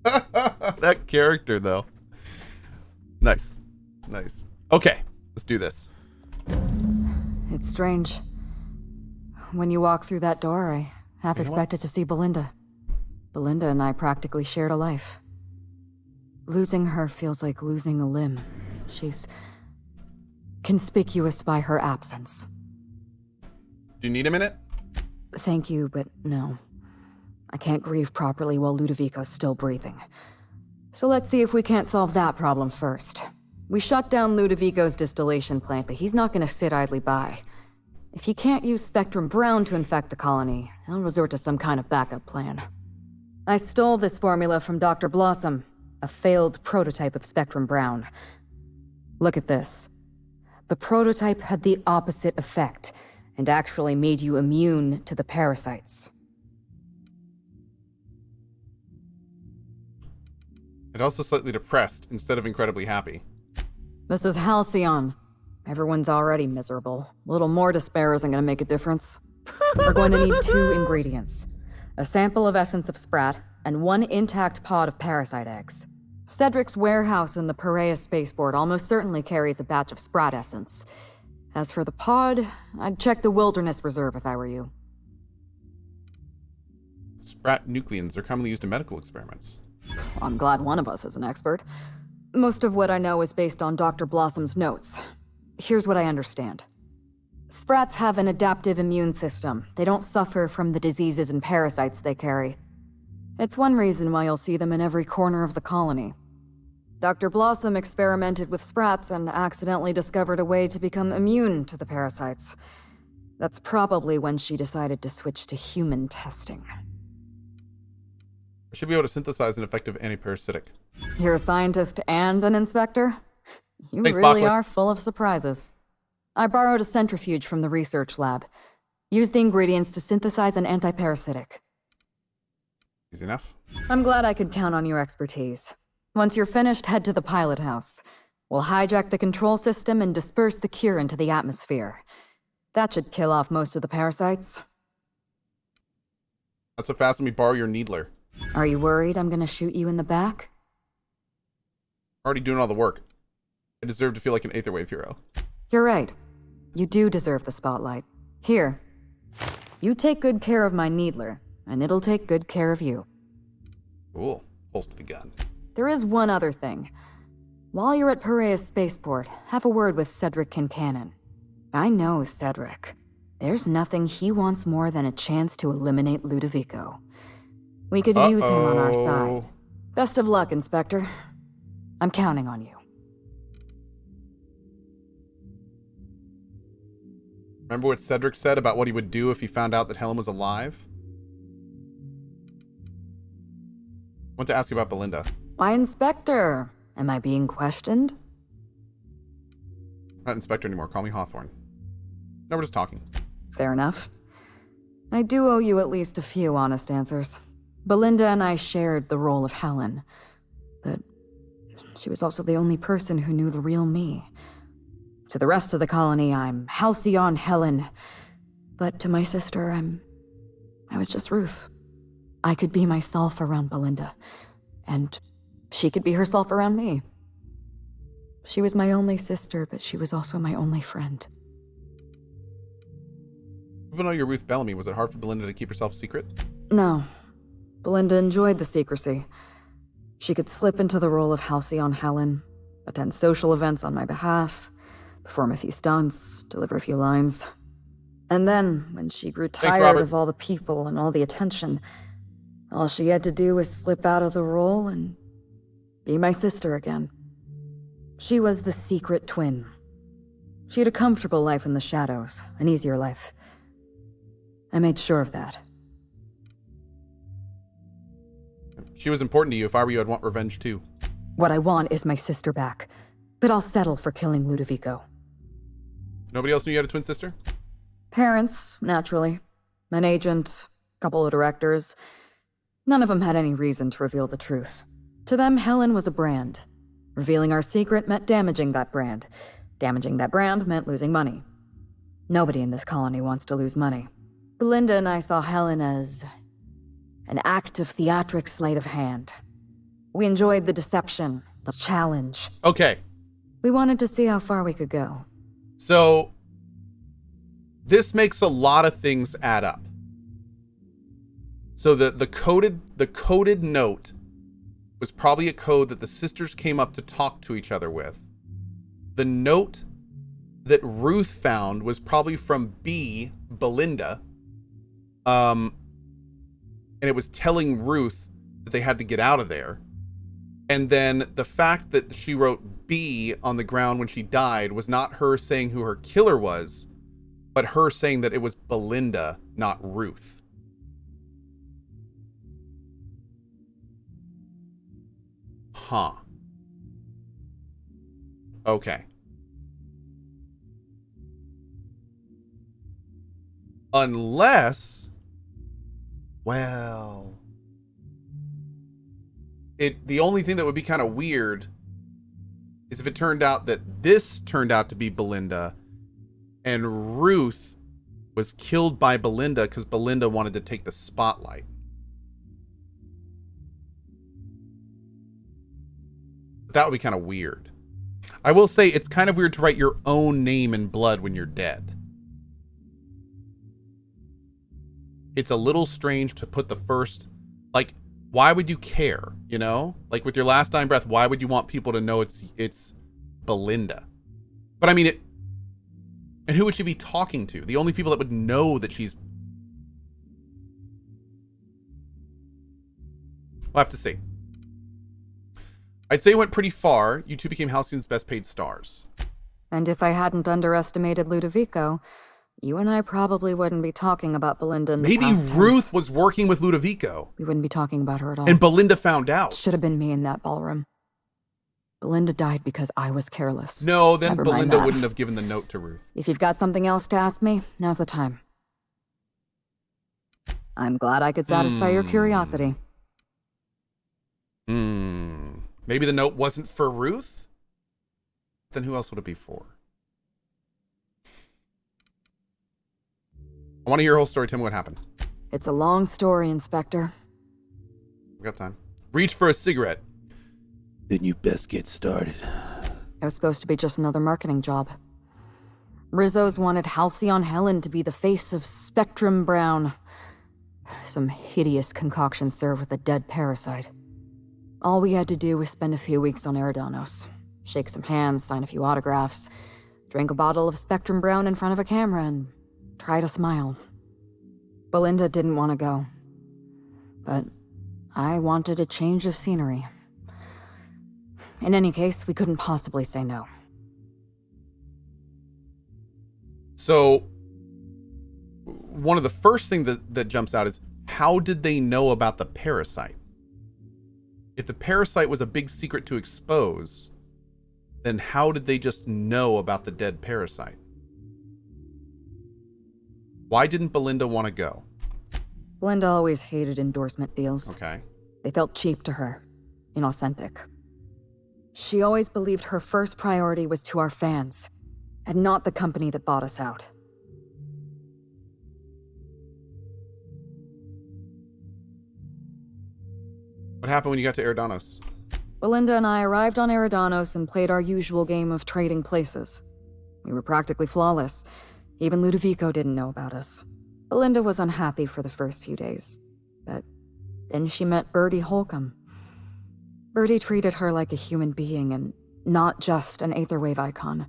That character, though. Nice. Nice. Okay, let's do this. It's strange. When you walk through that door, I half expected to see Belinda. Belinda and I practically shared a life. Losing her feels like losing a limb. She's conspicuous by her absence. Do you need a minute? Thank you, but no. I can't grieve properly while Ludovico's still breathing. So let's see if we can't solve that problem first. We shut down Ludovico's distillation plant, but he's not gonna sit idly by. If he can't use Spectrum Brown to infect the colony, he'll resort to some kind of backup plan. I stole this formula from Dr. Blossom, a failed prototype of Spectrum Brown. Look at this. The prototype had the opposite effect, and actually made you immune to the parasites. And also slightly depressed instead of incredibly happy. This is Halcyon. Everyone's already miserable. A little more despair isn't gonna make a difference. We're going to need 2 ingredients. A sample of essence of sprat, and 1 intact pod of parasite eggs. Cedric's warehouse in the Piraeus spaceport almost certainly carries a batch of sprat essence. As for the pod, I'd check the Wilderness Reserve if I were you. Sprat nucleons are commonly used in medical experiments. I'm glad one of us is an expert. Most of what I know is based on Dr. Blossom's notes. Here's what I understand. Sprats have an adaptive immune system. They don't suffer from the diseases and parasites they carry. It's one reason why you'll see them in every corner of the colony. Dr. Blossom experimented with sprats and accidentally discovered a way to become immune to the parasites. That's probably when she decided to switch to human testing. I should be able to synthesize an effective antiparasitic. You're a scientist and an inspector? You Thanks, really Bacchus. are full of surprises. I borrowed a centrifuge from the research lab. Used the ingredients to synthesize an antiparasitic. Easy enough. I'm glad I could count on your expertise. Once you're finished, head to the pilot house. We'll hijack the control system and disperse the cure into the atmosphere. That should kill off most of the parasites. Not so fast, let me borrow your needler. Are you worried I'm gonna shoot you in the back? Already doing all the work. I deserve to feel like an Aetherwave hero. You're right. You do deserve the spotlight. Here. You take good care of my needler, and it'll take good care of you. Cool. Holster the gun. There is one other thing. While you're at Piraeus Spaceport, have a word with Cedric Kincannon. I know Cedric. There's nothing he wants more than a chance to eliminate Ludovico. We could use him on our side. Best of luck, Inspector. I'm counting on you. Remember what Cedric said about what he would do if he found out that Helen was alive? I want to ask you about Belinda. Why, Inspector? Am I being questioned? Not Inspector anymore. Call me Hawthorne. No, we're just talking. Fair enough. I do owe you at least a few honest answers. Belinda and I shared the role of Helen, but she was also the only person who knew the real me. To the rest of the colony, I'm Halcyon Helen, but to my sister, I was just Ruth. I could be myself around Belinda, and she could be herself around me. She was my only sister, but she was also my only friend. Even though you're Ruth Bellamy, was it hard for Belinda to keep herself secret? No. Belinda enjoyed the secrecy. She could slip into the role of Halcyon Helen, attend social events on my behalf, perform a few stunts, deliver a few lines. And then, when she grew tired of all the people and all the attention, all she had to do was slip out of the role and be my sister again. She was the secret twin. She had a comfortable life in the shadows, an easier life. I made sure of that. She was important to you. If I were you, I'd want revenge too. What I want is my sister back, but I'll settle for killing Ludovico. Nobody else knew you had a twin sister? Parents, naturally. An agent, a couple of directors. None of them had any reason to reveal the truth. To them, Helen was a brand. Revealing our secret meant damaging that brand. Damaging that brand meant losing money. Nobody in this colony wants to lose money. Belinda and I saw Helen as an act of theatric sleight of hand. We enjoyed the deception, the challenge. Okay. We wanted to see how far we could go. So this makes a lot of things add up. So the coded note was probably a code that the sisters came up to talk to each other with. The note that Ruth found was probably from Belinda. And it was telling Ruth that they had to get out of there. And then the fact that she wrote B on the ground when she died was not her saying who her killer was, but her saying that it was Belinda, not Ruth. Huh. Okay. Unless, well, the only thing that would be kind of weird is if it turned out that this turned out to be Belinda and Ruth was killed by Belinda because Belinda wanted to take the spotlight. That would be kind of weird. I will say it's kind of weird to write your own name in blood when you're dead. It's a little strange to put the first, like, why would you care, you know? Like with your last dying breath, why would you want people to know it's Belinda? But I mean, and who would she be talking to? The only people that would know that she's... We'll have to see. I'd say it went pretty far. You two became Halcyon's best paid stars. And if I hadn't underestimated Ludovico, you and I probably wouldn't be talking about Belinda in the Maybe past Ruth tense. was working with Ludovico. We wouldn't be talking about her at all. And Belinda found out. Should have been me in that ballroom. Belinda died because I was careless. No, then Never mind Belinda that. wouldn't have given the note to Ruth. If you've got something else to ask me, now's the time. I'm glad I could satisfy your curiosity. Maybe the note wasn't for Ruth? Then who else would it be for? I want to hear your whole story. Tell me what happened. It's a long story, Inspector. We got time. Reach for a cigarette. Then you best get started. It was supposed to be just another marketing job. Rizzo's wanted Halcyon Helen to be the face of Spectrum Brown. Some hideous concoction served with a dead parasite. All we had to do was spend a few weeks on Eridanos, shake some hands, sign a few autographs, drink a bottle of Spectrum Brown in front of a camera, and try to smile. Belinda didn't want to go, but I wanted a change of scenery. In any case, we couldn't possibly say no. So, one of the first things that jumps out is, how did they know about the parasite? If the parasite was a big secret to expose, then how did they just know about the dead parasite? Why didn't Belinda want to go? Belinda always hated endorsement deals. Okay. They felt cheap to her, inauthentic. She always believed her first priority was to our fans, and not the company that bought us out. What happened when you got to Eridanos? Belinda and I arrived on Eridanos and played our usual game of trading places. We were practically flawless. Even Ludovico didn't know about us. Belinda was unhappy for the first few days, but then she met Bertie Holcomb. Bertie treated her like a human being and not just an Aetherwave icon.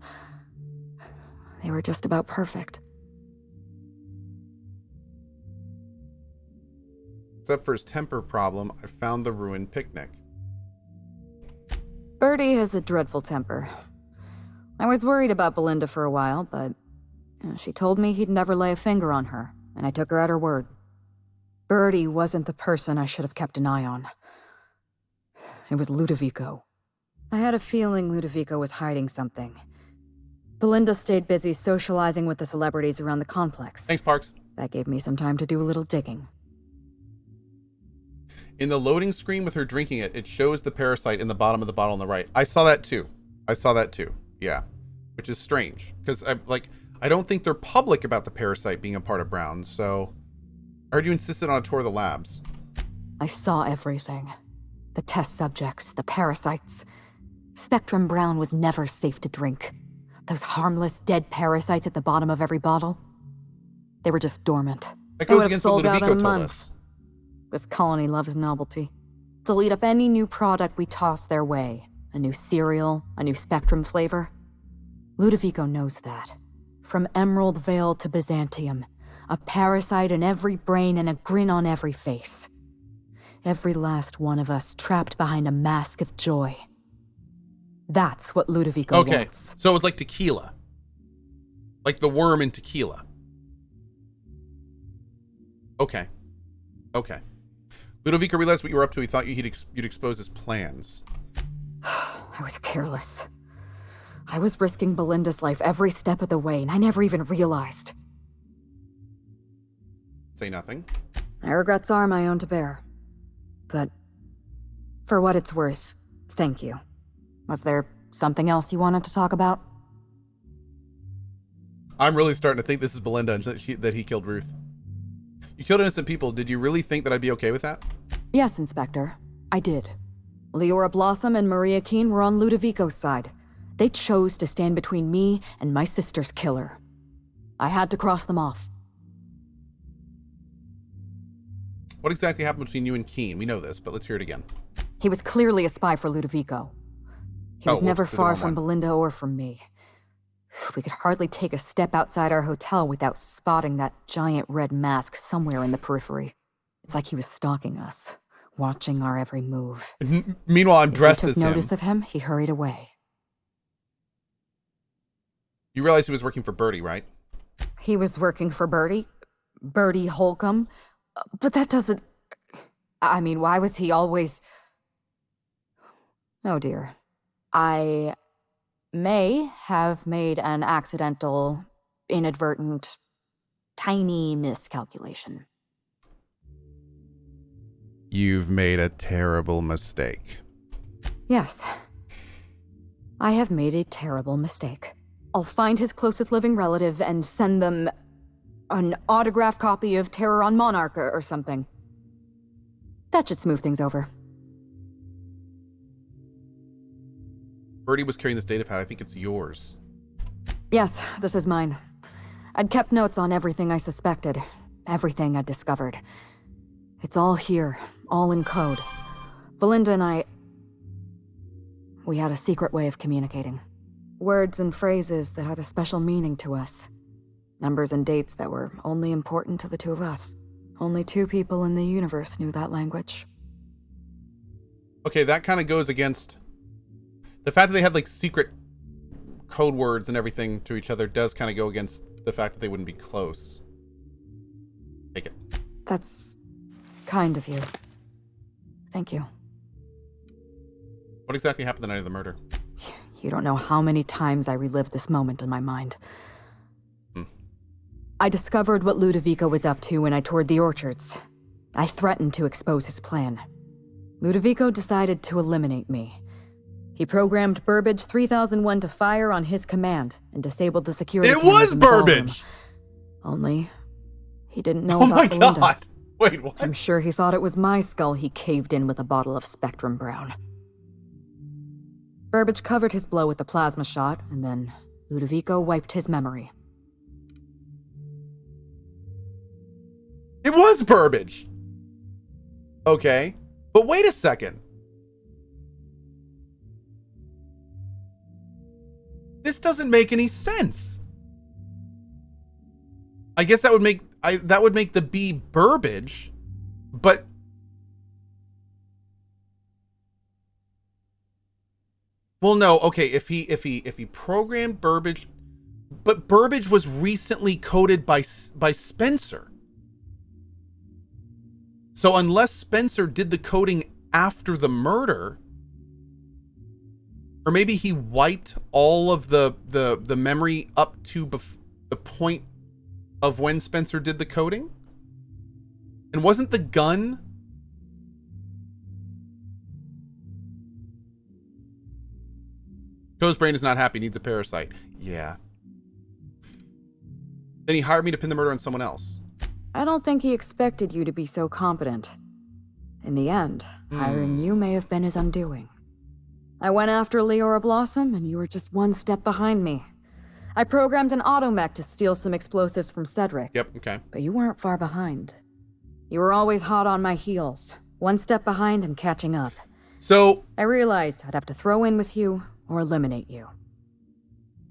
They were just about perfect. Except for his temper problem, I found the ruined picnic. Bertie has a dreadful temper. I was worried about Belinda for a while, but she told me he'd never lay a finger on her, and I took her at her word. Bertie wasn't the person I should have kept an eye on. It was Ludovico. I had a feeling Ludovico was hiding something. Belinda stayed busy socializing with the celebrities around the complex. Thanks, Parks. That gave me some time to do a little digging. In the loading screen with her drinking it, it shows the parasite in the bottom of the bottle on the right. I saw that too. Yeah. Which is strange. Because I don't think they're public about the parasite being a part of Brown, so I heard you insisted on a tour of the labs. I saw everything. The test subjects, the parasites. Spectrum Brown was never safe to drink. Those harmless, dead parasites at the bottom of every bottle. They were just dormant. That They goes would have against what sold out Ludovico in a told month. us. This colony loves novelty. They'll eat up any new product we toss their way. A new cereal, a new Spectrum flavor. Ludovico knows that. From Emerald Vale to Byzantium, a parasite in every brain and a grin on every face. Every last one of us trapped behind a mask of joy. That's what Ludovico wants. So it was like tequila. Like the worm in tequila. Okay. Ludovico realized what you were up to. He thought you'd expose his plans. I was careless. I was risking Belinda's life every step of the way, and I never even realized. Say nothing. My regrets are my own to bear. But for what it's worth, thank you. Was there something else you wanted to talk about? I'm really starting to think this is Belinda and that he killed Ruth. You killed innocent people. Did you really think that I'd be okay with that? Yes, Inspector. I did. Leora Blossom and Maria Keene were on Ludovico's side. They chose to stand between me and my sister's killer. I had to cross them off. What exactly happened between you and Keene? We know this, but let's hear it again. He was clearly a spy for Ludovico. He was never far from Belinda or from me. We could hardly take a step outside our hotel without spotting that giant red mask somewhere in the periphery. It's like he was stalking us, watching our every move. Meanwhile, I'm dressed as him. If we took notice of him, he hurried away. You realize he was working for Bertie, right? He was working for Bertie? Bertie Holcomb? But that doesn't... I mean, why was he always... Oh dear. I may have made an accidental, inadvertent, tiny miscalculation. You've made a terrible mistake. Yes. I have made a terrible mistake. I'll find his closest living relative and send them an autographed copy of Terror on Monarch or something. That should smooth things over. Bertie was carrying this data pad. I think it's yours. Yes, this is mine. I'd kept notes on everything I suspected, everything I'd discovered. It's all here, all in code. Belinda and we had a secret way of communicating. Words and phrases that had a special meaning to us. Numbers and dates that were only important to the two of us. Only two people in the universe knew that language. Okay, that kind of goes against... The fact that they had, like, secret code words and everything to each other does kind of go against the fact that they wouldn't be close. Take it. That's kind of you. Thank you. What exactly happened the night of the murder? You don't know how many times I relived this moment in my mind. I discovered what Ludovico was up to when I toured the orchards. I threatened to expose his plan. Ludovico decided to eliminate me. He programmed Burbage 3001 to fire on his command and disabled the security cameras. It was in the ballroom. Burbage! Only, he didn't know about Belinda. Oh my god! Wait, what? I'm sure he thought it was my skull he caved in with a bottle of Spectrum Brown. Burbage covered his blow with the plasma shot, and then Ludovico wiped his memory. It was Burbage! Okay. But wait a second. This doesn't make any sense. I guess that would make the B Burbage, but well, no. Okay, if he programmed Burbage, but Burbage was recently coded by Spencer. So unless Spencer did the coding after the murder, or maybe he wiped all of the memory up to the point of when Spencer did the coding? And wasn't the gun... Cohh's brain is not happy, needs a parasite. Yeah. Then he hired me to pin the murder on someone else. I don't think he expected you to be so competent. In the end, hiring you may have been his undoing. I went after Leora Blossom, and you were just one step behind me. I programmed an automech to steal some explosives from Cedric. Yep, okay. But you weren't far behind. You were always hot on my heels, one step behind and catching up. So I realized I'd have to throw in with you or eliminate you.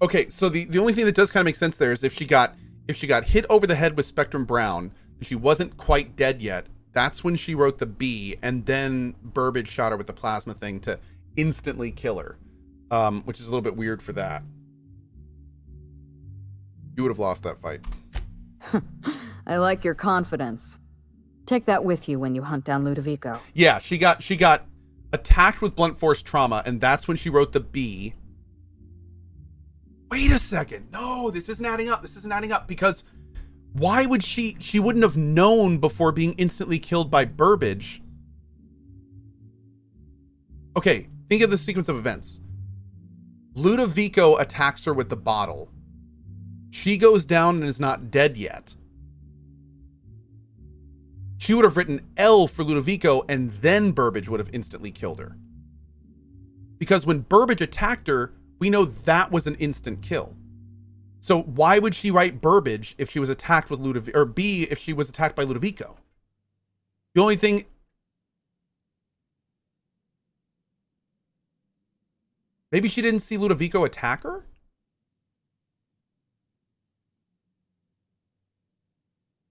okay, so the only thing that does kind of make sense there is if she got hit over the head with Spectrum Brown and she wasn't quite dead yet, that's when she wrote the B, and then Burbage shot her with the plasma thing to instantly kill her, which is a little bit weird for that. You would have lost that fight. I like your confidence. Take that with you when you hunt down Ludovico. Yeah, she got attacked with blunt force trauma, and that's when she wrote the B. Wait a second. No, this isn't adding up. This isn't adding up, because why would she wouldn't have known before being instantly killed by Burbage. Okay, think of the sequence of events. Ludovico attacks her with the bottle. She goes down and is not dead yet. She would have written L for Ludovico, and then Burbage would have instantly killed her. Because when Burbage attacked her, we know that was an instant kill. So why would she write Burbage if she was attacked with Ludovico, or B if she was attacked by Ludovico? The only thing... Maybe she didn't see Ludovico attack her?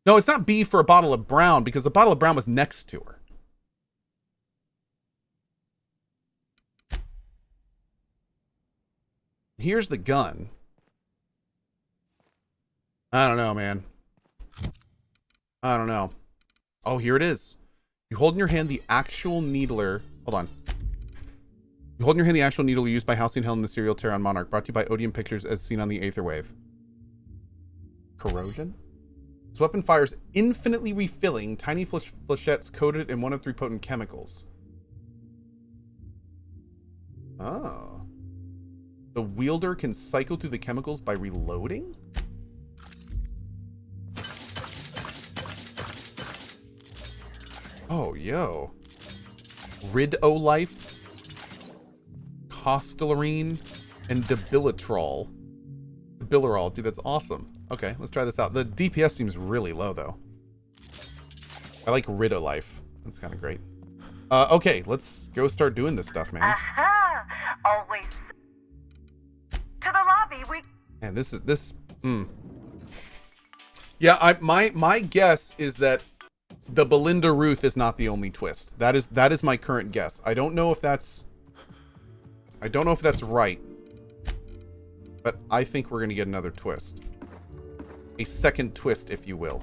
No, it's not B for a bottle of brown, because the bottle of brown was next to her. Here's the gun. I don't know, man. I don't know. Oh, here it is. You hold in your hand the actual needler. Hold on. You hold in your hand the actual needle used by Halcyon Helen in the serial Terran Monarch, brought to you by Odeon Pictures as seen on the Aetherwave. Corrosion? This weapon fires infinitely refilling tiny flechettes coated in one of 3 potent chemicals. Oh. The wielder can cycle through the chemicals by reloading? Oh, yo. Rid-O-Life, Costillarine, and Debilitrol. Debilirol. Dude, that's awesome. Okay, let's try this out. The DPS seems really low, though. I like Rid-O-Life. That's kind of great. Okay, let's go start doing this stuff, man. Aha! Always to the lobby. We. And this is. Yeah, my guess is that the Belinda Ruth is not the only twist. That is my current guess. I don't know if that's right, but I think we're gonna get another twist. A second twist, if you will.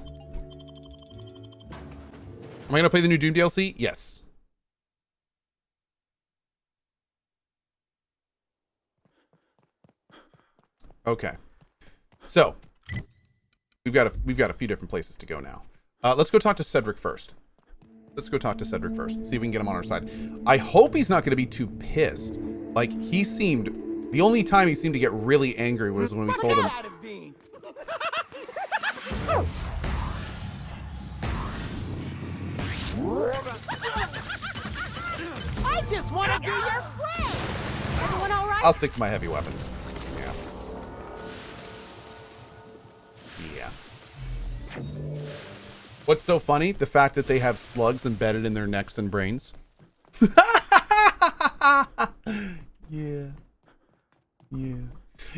Am I gonna play the new Doom DLC? Yes. Okay. So we've got a few different places to go now. Let's go talk to Cedric first. See if we can get him on our side. I hope he's not going to be too pissed. Like, the only time he seemed to get really angry was when we told him. I just want to be your friend. Everyone all right? I'll stick to my heavy weapons. Yeah. What's so funny? The fact that they have slugs embedded in their necks and brains. Yeah.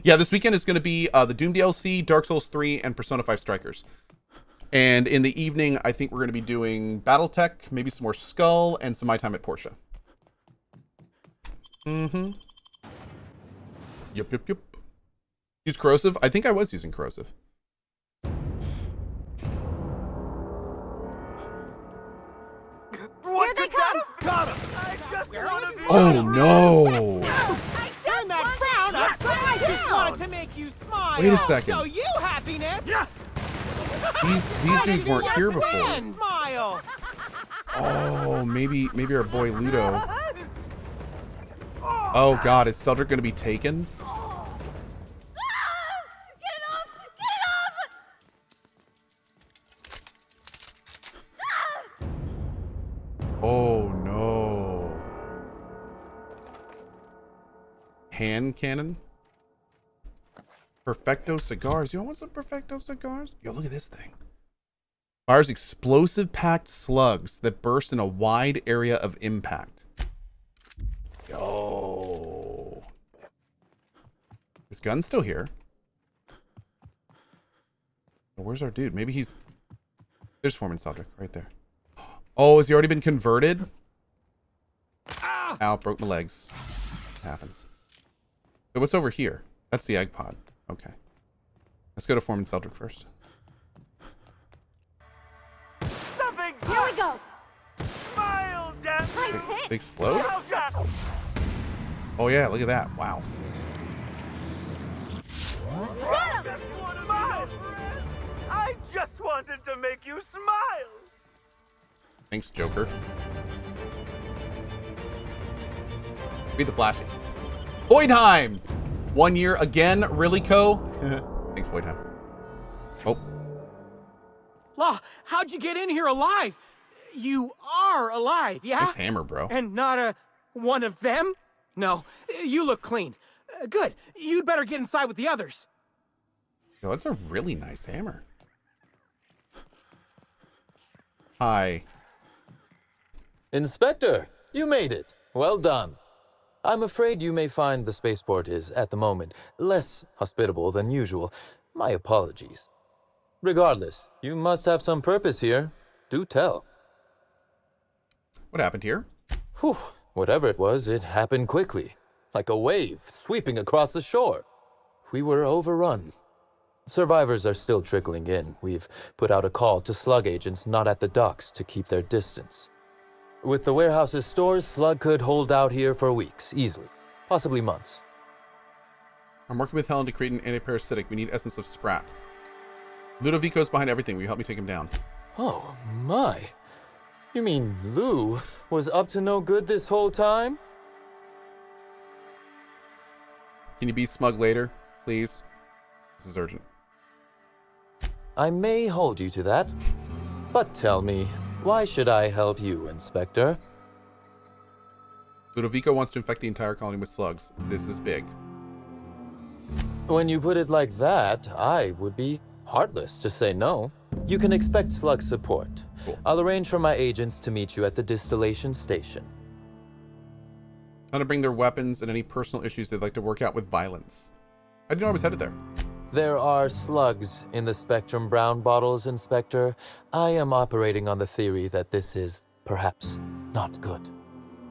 Yeah, this weekend is going to be the Doom DLC, Dark Souls 3, and Persona 5 Strikers. And in the evening, I think we're going to be doing Battletech, maybe some more Skull, and some My Time at Portia. Mm-hmm. Yep. Use Corrosive? I think I was using Corrosive. Here they come! Got him. Oh, no. Turn that frown upside I just wanted to make you smile. Wait a second. Show you happiness. Yeah. These dudes weren't here before. Smile. Oh, maybe our boy Ludo. Oh God, is Cedric going to be taken? Oh Hand cannon. Perfecto cigars. You want some Perfecto cigars? Yo, look at this thing. Fires explosive packed slugs that burst in a wide area of impact. Yo. His gun's still here. Where's our dude? Maybe he's... There's Foreman Subject right there. Oh, has he already been converted? Ow, broke my legs. Happens. So what's over here? That's the egg pod. Okay. Let's go to Foreman Subject first. Here we go. Smile, damn. Nice hit. They explode? Oh yeah, look at that. Wow. I just wanted to make you smile. Thanks, Joker. Be the flashing. Voidheim! 1 year again? Really, Cohh? Thanks, Voidheim. Oh. Law, how'd you get in here alive? You are alive, yeah? Nice hammer, bro. And not one of them? No, you look clean. Good. You'd better get inside with the others. Yo, that's a really nice hammer. Hi. Inspector, you made it. Well done. I'm afraid you may find the spaceport is, at the moment, less hospitable than usual. My apologies. Regardless, you must have some purpose here. Do tell. What happened here? Whew. Whatever it was, it happened quickly. Like a wave sweeping across the shore. We were overrun. Survivors are still trickling in. We've put out a call to slug agents not at the docks to keep their distance. With the warehouse's stores, slug could hold out here for weeks, easily. Possibly months. I'm working with Helen to create an antiparasitic. We need essence of Sprat. Ludovico's behind everything. Will you help me take him down? Oh, my. You mean Lou was up to no good this whole time? Can you be smug later, please? This is urgent. I may hold you to that. But tell me, why should I help you, Inspector? Ludovico wants to infect the entire colony with slugs. This is big. When you put it like that, I would be heartless to say no. You can expect slug support. Cool. I'll arrange for my agents to meet you at the distillation station. I'm gonna bring their weapons and any personal issues they'd like to work out with violence. I didn't know I was headed there. There are slugs in the Spectrum Brown bottles, Inspector. I am operating on the theory that this is, perhaps, not good.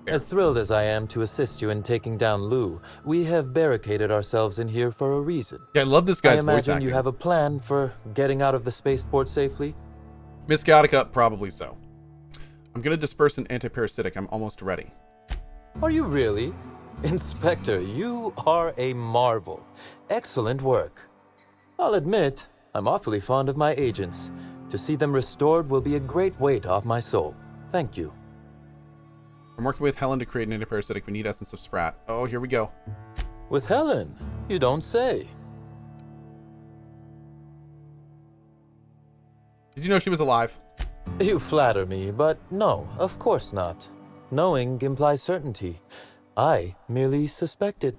As thrilled as I am to assist you in taking down Lou, we have barricaded ourselves in here for a reason. Yeah, I love this guy's I voice imagine acting. you have a plan for getting out of the spaceport safely? Miss Gattaca, probably so. I'm gonna disperse an antiparasitic. I'm almost ready. Are you really? Inspector, you are a marvel. Excellent work. I'll admit, I'm awfully fond of my agents. To see them restored will be a great weight off my soul. Thank you. I'm working with Helen to create an antiparasitic. We need essence of Sprat. Oh, here we go. With Helen? You don't say. Did you know she was alive? You flatter me, but no, of course not. Knowing implies certainty. I merely suspected.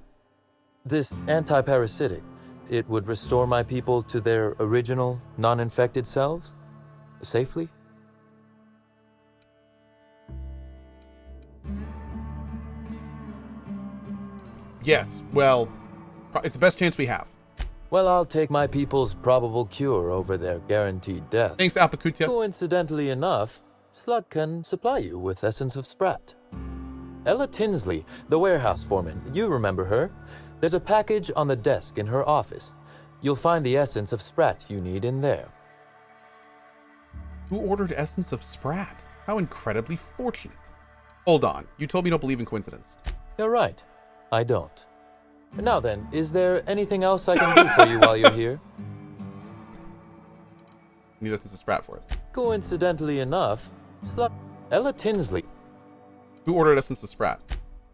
This antiparasitic, it would restore my people to their original, non-infected selves? Safely? Yes. Well, it's the best chance we have. Well, I'll take my people's probable cure over their guaranteed death. Thanks, Alpacutia. Coincidentally enough, Slug can supply you with essence of Sprat. Ella Tinsley, the warehouse foreman, you remember her? There's a package on the desk in her office. You'll find the essence of Sprat you need in there. Who ordered essence of Sprat? How incredibly fortunate. Hold on. You told me you don't believe in coincidence. You're right. I don't. Now then, is there anything else I can do for you while you're here? You need essence of Sprat for it. Coincidentally enough, Ella Tinsley. Who ordered essence of Sprat?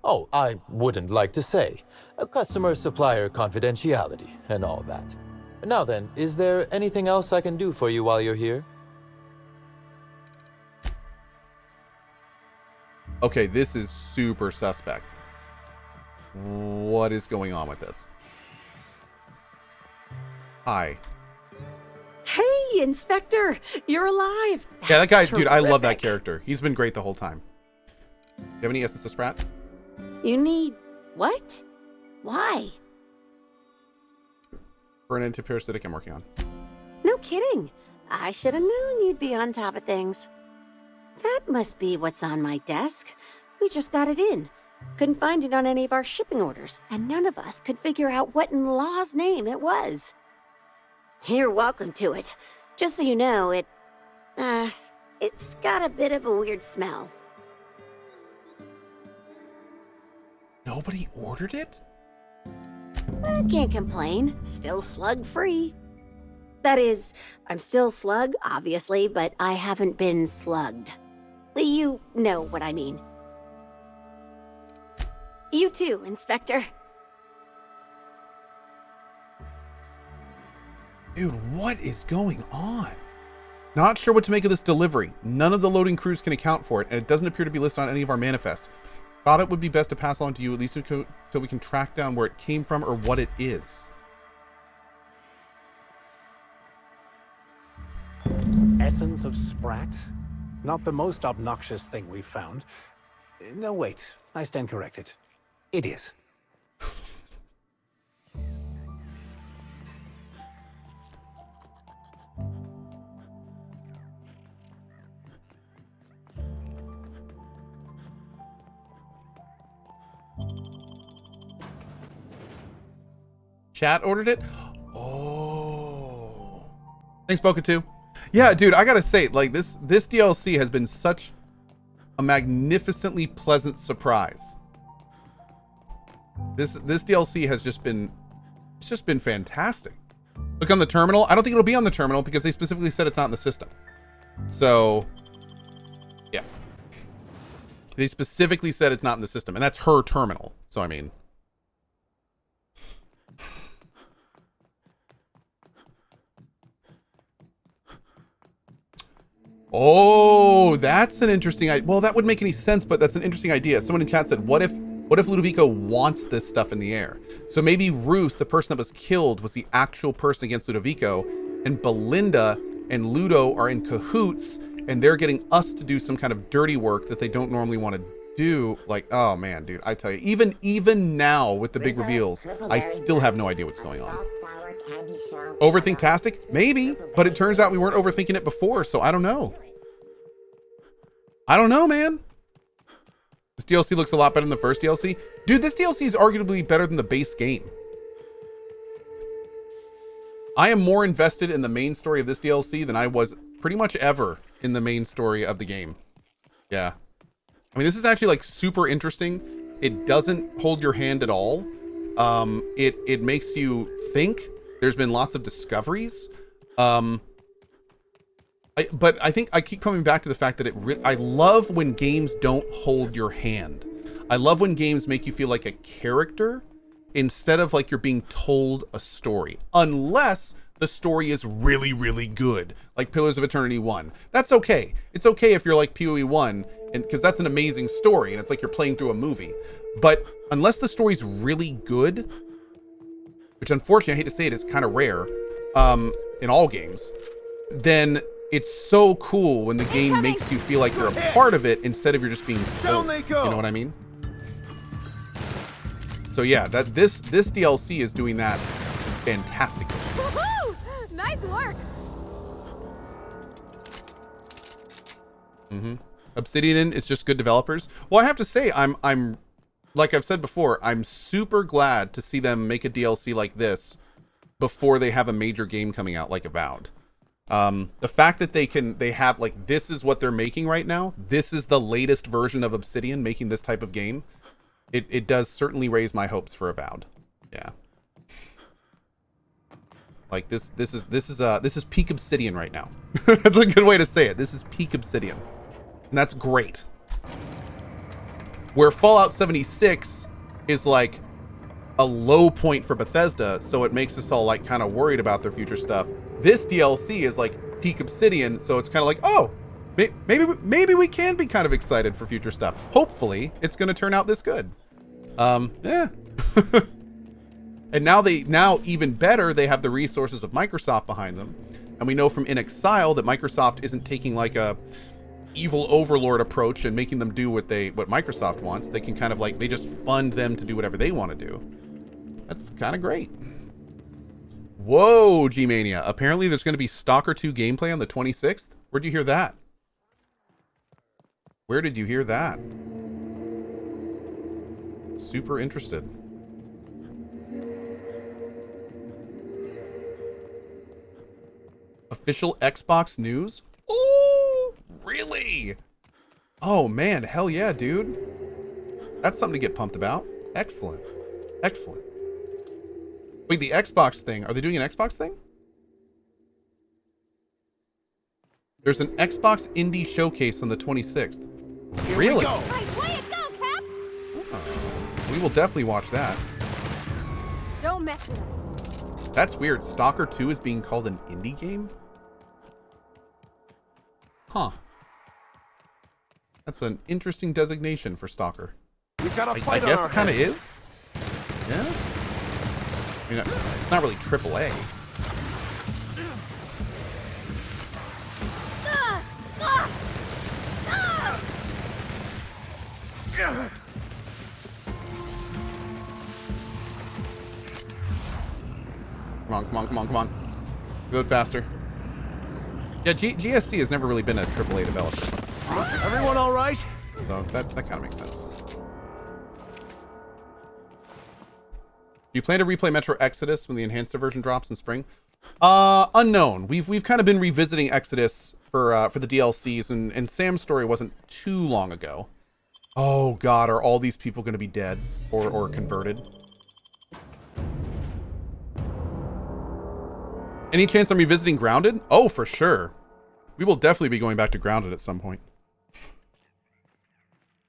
Oh, I wouldn't like to say. A customer-supplier confidentiality and all that. Now then, is there anything else I can do for you while you're here? Okay, this is super suspect. What is going on with this? Hi. Hey, Inspector! You're alive! Yeah, that guy, That's dude, I love that terrific. character. He's been great the whole time. Do you have any essence of Sprat? You need... what? Why? For an antiparasitic I'm working on. No kidding. I should have known you'd be on top of things. That must be what's on my desk. We just got it in. Couldn't find it on any of our shipping orders, and none of us could figure out what in law's name it was. You're welcome to it. Just so you know, it's got a bit of a weird smell. Nobody ordered it? I can't complain. Still slug-free. That is, I'm still slug, obviously, but I haven't been slugged. You know what I mean. You too, Inspector. Dude, what is going on? Not sure what to make of this delivery. None of the loading crews can account for it, and it doesn't appear to be listed on any of our manifest. Thought it would be best to pass along to you, at least so we can track down where it came from or what it is. Essence of Sprat? Not the most obnoxious thing we've found. No, wait. I stand corrected. It is. Chat ordered it? Oh. Thanks, Boka2. Yeah, dude, I gotta say, like, this DLC has been such a magnificently pleasant surprise. This DLC has just been, it's just been fantastic. Look on the terminal. I don't think it'll be on the terminal because they specifically said it's not in the system. So, yeah. They specifically said it's not in the system, and that's her terminal. So, I mean... Oh, that's an interesting idea. Well, that wouldn't make any sense, but that's an interesting idea. Someone in chat said, what if Ludovico wants this stuff in the air? So maybe Ruth, the person that was killed, was the actual person against Ludovico, and Belinda and Ludo are in cahoots, and they're getting us to do some kind of dirty work that they don't normally want to do. Like, oh man, dude, I tell you, even now with the big reveals, I still have no idea what's going on. Overthink-tastic? Maybe, but it turns out we weren't overthinking it before, so I don't know. I don't know, man. This DLC looks a lot better than the first DLC. Dude, this DLC is arguably better than the base game. I am more invested in the main story of this DLC than I was pretty much ever in the main story of the game. Yeah. I mean, this is actually like super interesting. It doesn't hold your hand at all. It makes you think. There's been lots of discoveries. But I think I keep coming back to the fact that I love when games don't hold your hand. I love when games make you feel like a character instead of like you're being told a story. Unless the story is really, really good. Like Pillars of Eternity 1. That's okay. It's okay if you're like PoE 1, and because that's an amazing story and it's like you're playing through a movie. But unless the story's really good, which unfortunately I hate to say it is kind of rare in all games, then it's so cool when the game makes you feel like you're a part of it instead of you're just being told. You know what I mean? So yeah, this DLC is doing that fantastically. Woohoo! Nice work. Obsidian is just good developers. Well, I have to say, I'm like I've said before, I'm super glad to see them make a DLC like this before they have a major game coming out like Avowed. The fact that they have like, this is what they're making right now. This is the latest version of Obsidian making this type of game. It does certainly raise my hopes for Avowed. Yeah. Like this is peak Obsidian right now. That's a good way to say it. This is peak Obsidian. And that's great. Where Fallout 76 is like a low point for Bethesda, so it makes us all like kind of worried about their future stuff. This DLC is like peak Obsidian, so it's kind of like, oh, maybe we can be kind of excited for future stuff. Hopefully, it's going to turn out this good. Yeah, And now even better, they have the resources of Microsoft behind them. And we know from In Exile that Microsoft isn't taking like a evil overlord approach and making them do what Microsoft wants. They can kind of like, they just fund them to do whatever they want to do. That's kind of great. Whoa, G-Mania. Apparently there's going to be Stalker 2 gameplay on the 26th. Where'd you hear that? Where did you hear that? Super interested. Official Xbox news? Oh, really? Oh man, hell yeah, dude. That's something to get pumped about. Excellent. Excellent. Wait, the Xbox thing. Are they doing an Xbox thing? There's an Xbox Indie Showcase on the 26th. Really? Way to go, Cap! We will definitely watch that. Don't mess with us. That's weird. Stalker 2 is being called an indie game? Huh. That's an interesting designation for Stalker. I guess it kind of is. Yeah? I mean, it's not really AAA. Come on. Go faster. Yeah, GSC has never really been a AAA developer. Everyone all right? So that kind of makes sense. Do you plan to replay Metro Exodus when the enhanced version drops in spring? Unknown. We've kind of been revisiting Exodus for the DLCs, and Sam's story wasn't too long ago. Oh God, are all these people going to be dead or converted? Any chance I'm revisiting Grounded? Oh, for sure. We will definitely be going back to Grounded at some point.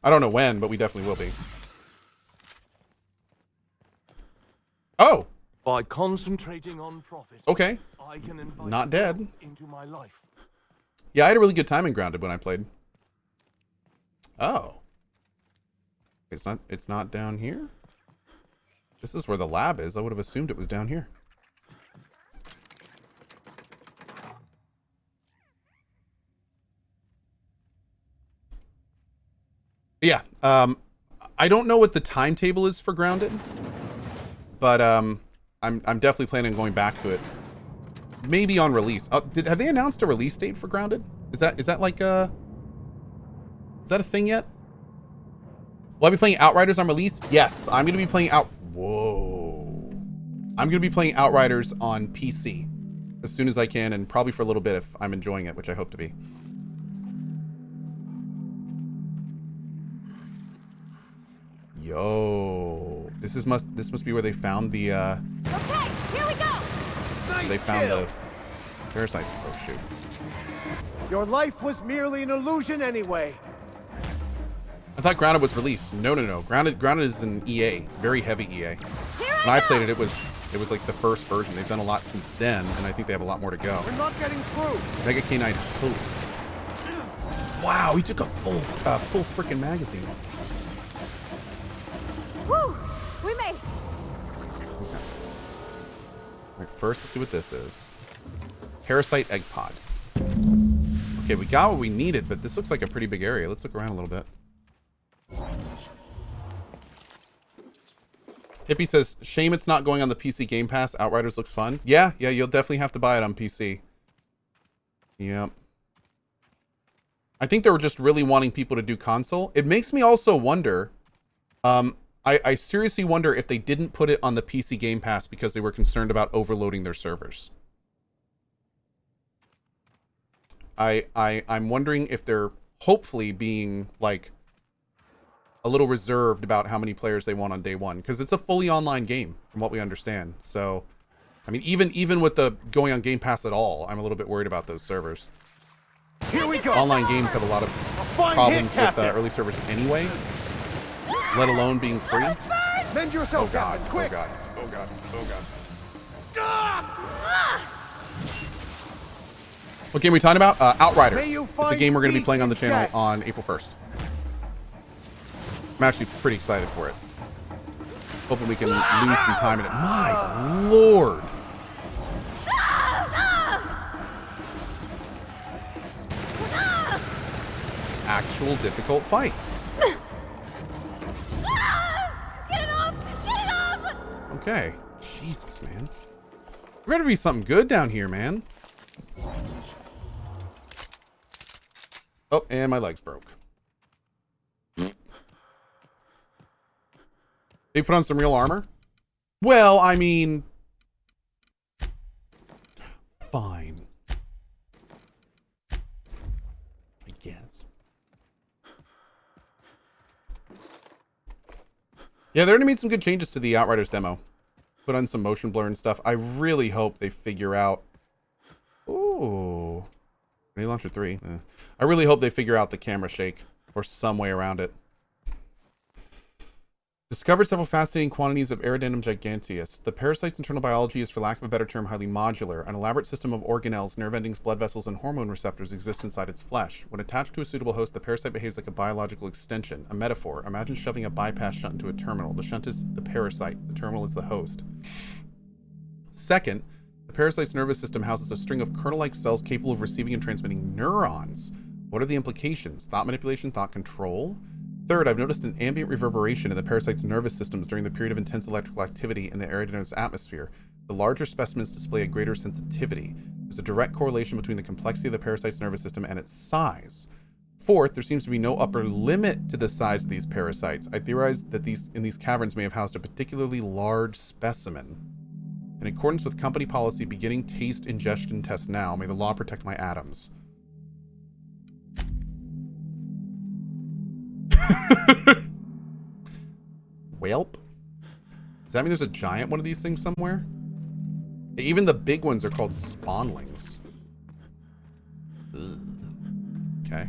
I don't know when, but we definitely will be. Oh. By concentrating on profit, Okay. I can invite Not dead. wealth into my life. Yeah, I had a really good time in Grounded when I played. Oh. It's not down here? This is where the lab is. I would have assumed it was down here. Yeah, I don't know what the timetable is for Grounded, but I'm definitely planning on going back to it. Maybe on release. Have they announced a release date for Grounded? Is that like is that a thing yet? Will I be playing Outriders on release? Yes, I'm gonna be playing Whoa! I'm gonna be playing Outriders on PC as soon as I can, and probably for a little bit if I'm enjoying it, which I hope to be. Yo, this must be where they found the Okay, here we go! they found the parasites. Oh shoot. Your life was merely an illusion anyway. I thought Grounded was released. No. Grounded is an EA, very heavy EA. When I played it, it was like the first version. They've done a lot since then, and I think they have a lot more to go. We're not getting through. Mega K9 host. Wow, he took a full freaking magazine. Woo! We made it! Alright, first let's see what this is. Parasite Egg Pod. Okay, we got what we needed, but this looks like a pretty big area. Let's look around a little bit. Hippie says, shame it's not going on the PC Game Pass. Outriders looks fun. Yeah, you'll definitely have to buy it on PC. Yep. I think they were just really wanting people to do console. It makes me also wonder, I seriously wonder if they didn't put it on the PC Game Pass because they were concerned about overloading their servers. I'm wondering if they're hopefully being like a little reserved about how many players they want on day one, because it's a fully online game from what we understand. So, I mean, even with the going on Game Pass at all, I'm a little bit worried about those servers. Here we go. Online games have a lot of problems with early servers anyway, let alone being free. Mend yourself, Oh god, Captain, quick. oh god. What game are we talking about? Outriders. May you It's a find game we're going to be peace playing on the in channel chat. on April 1st. I'm actually pretty excited for it. Hopefully we can lose some time in it. My lord. Actual difficult fight. Get it off! Get it off! Okay. Jesus, man. There better be something good down here, man. Oh, and my legs broke. They put on some real armor? Well, I mean... Fine. I guess. Yeah, they're gonna make some good changes to the Outriders demo. Put on some motion blur and stuff. I really hope they figure out... Ooh. Grenade Launcher 3. I really hope they figure out the camera shake. Or some way around it. Discovered several fascinating quantities of Eridanum giganteus. The parasite's internal biology is, for lack of a better term, highly modular. An elaborate system of organelles, nerve endings, blood vessels, and hormone receptors exist inside its flesh. When attached to a suitable host, the parasite behaves like a biological extension. A metaphor. Imagine shoving a bypass shunt into a terminal. The shunt is the parasite. The terminal is the host. Second, the parasite's nervous system houses a string of kernel-like cells capable of receiving and transmitting neurons. What are the implications? Thought manipulation? Thought control? Third, I've noticed an ambient reverberation in the parasite's nervous systems during the period of intense electrical activity in the Eridanos atmosphere. The larger specimens display a greater sensitivity. There's a direct correlation between the complexity of the parasite's nervous system and its size. Fourth, there seems to be no upper limit to the size of these parasites. I theorize that in these caverns may have housed a particularly large specimen. In accordance with company policy, beginning taste ingestion tests now. May the law protect my atoms. Welp. Does that mean there's a giant one of these things somewhere? Even the big ones are called spawnlings. Ugh.